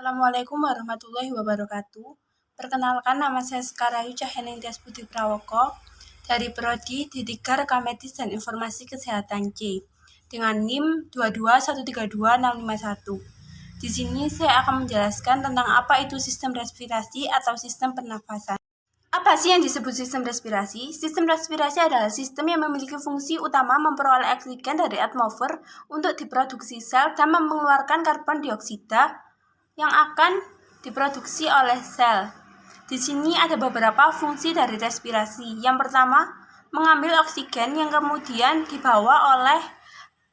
Assalamualaikum warahmatullahi wabarakatuh. Perkenalkan, nama saya Sekarayu Cahyaneng Tias Putri Prawoko dari Prodi D3 Rekam Medis dan Informasi Kesehatan C dengan NIM 22132.651. Di sini saya akan menjelaskan tentang apa itu sistem respirasi atau sistem pernafasan. Apa sih yang disebut sistem respirasi? Sistem respirasi adalah sistem yang memiliki fungsi utama memperoleh oksigen dari atmosfer untuk diproduksi sel dan mengeluarkan karbon dioksida yang akan diproduksi oleh sel. Di sini ada beberapa fungsi dari respirasi. Yang pertama, mengambil oksigen yang kemudian dibawa oleh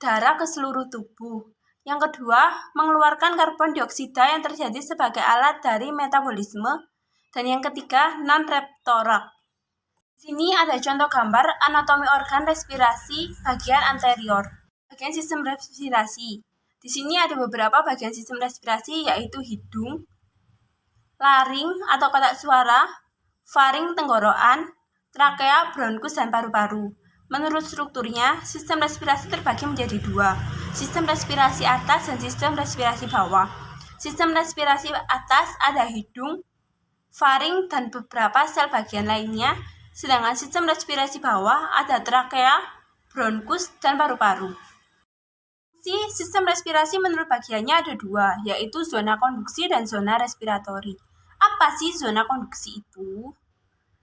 darah ke seluruh tubuh. Yang kedua, mengeluarkan karbon dioksida yang terjadi sebagai alat dari metabolisme. Dan yang ketiga, non-reptorak. Di sini ada contoh gambar anatomi organ respirasi bagian anterior. Bagian sistem respirasi. Di sini ada beberapa bagian sistem respirasi, yaitu hidung, laring atau kotak suara, faring tenggorokan, trakea, bronkus, dan paru-paru. Menurut strukturnya, sistem respirasi terbagi menjadi dua, sistem respirasi atas dan sistem respirasi bawah. Sistem respirasi atas ada hidung, faring, dan beberapa sel bagian lainnya, sedangkan sistem respirasi bawah ada trakea, bronkus, dan paru-paru. Sistem respirasi menurut bagiannya ada dua, yaitu zona konduksi dan zona respiratori. Apa sih zona konduksi itu?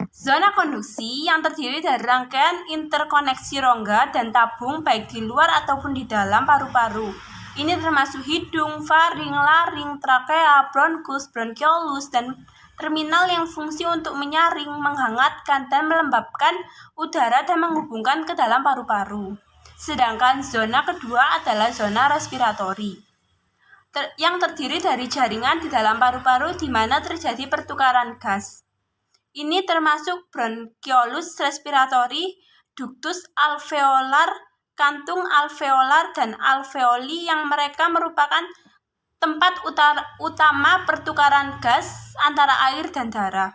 Zona konduksi yang terdiri dari rangkaian interkoneksi rongga dan tabung baik di luar ataupun di dalam paru-paru. Ini termasuk hidung, faring, laring, trakea, bronkus, bronkiolus, dan terminal yang fungsi untuk menyaring, menghangatkan, dan melembabkan udara dan menghubungkan ke dalam paru-paru. Sedangkan zona kedua adalah zona respiratori, yang terdiri dari jaringan di dalam paru-paru di mana terjadi pertukaran gas. Ini termasuk bronkiolus respiratori, ductus alveolar, kantung alveolar, dan alveoli yang mereka merupakan tempat utama pertukaran gas antara air dan darah.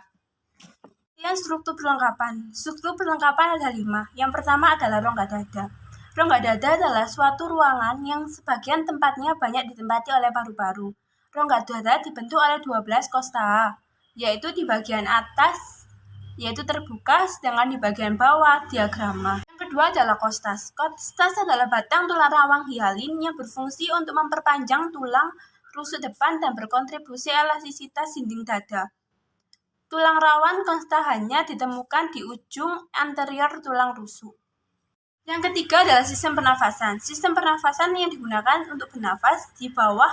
Kemudian struktur perlengkapan. Struktur perlengkapan ada 5. Yang pertama adalah rongga dada. Rongga dada adalah suatu ruangan yang sebagian tempatnya banyak ditempati oleh paru-paru. Rongga dada dibentuk oleh 12 kosta, yaitu di bagian atas yaitu terbuka, sedangkan di bagian bawah diagrama. Yang kedua adalah kostas. Kostas adalah batang tulang rawang hialin yang berfungsi untuk memperpanjang tulang rusuk depan dan berkontribusi elastisitas dinding dada. Tulang rawan kosta hanya ditemukan di ujung anterior tulang rusuk. Yang ketiga adalah sistem pernafasan. Sistem pernafasan yang digunakan untuk bernafas di bawah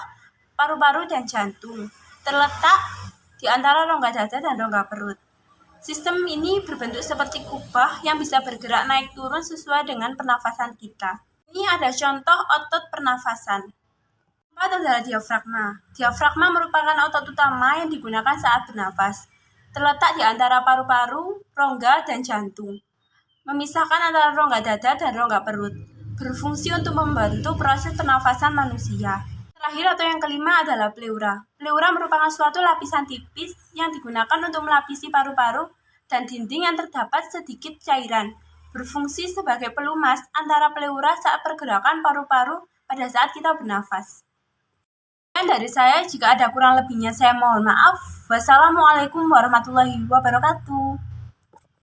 paru-paru dan jantung, terletak di antara rongga dada dan rongga perut. Sistem ini berbentuk seperti kubah yang bisa bergerak naik turun sesuai dengan pernafasan kita. Ini ada contoh otot pernafasan. Keempat adalah diafragma. Diafragma merupakan otot utama yang digunakan saat bernafas. Terletak di antara paru-paru, rongga, dan jantung. Memisahkan antara rongga dada dan rongga perut. Berfungsi untuk membantu proses pernafasan manusia. Terakhir atau yang kelima adalah pleura. Pleura merupakan suatu lapisan tipis yang digunakan untuk melapisi paru-paru dan dinding yang terdapat sedikit cairan. Berfungsi sebagai pelumas antara pleura saat pergerakan paru-paru pada saat kita bernafas. Dari saya, jika ada kurang lebihnya saya mohon maaf. Wassalamualaikum warahmatullahi wabarakatuh.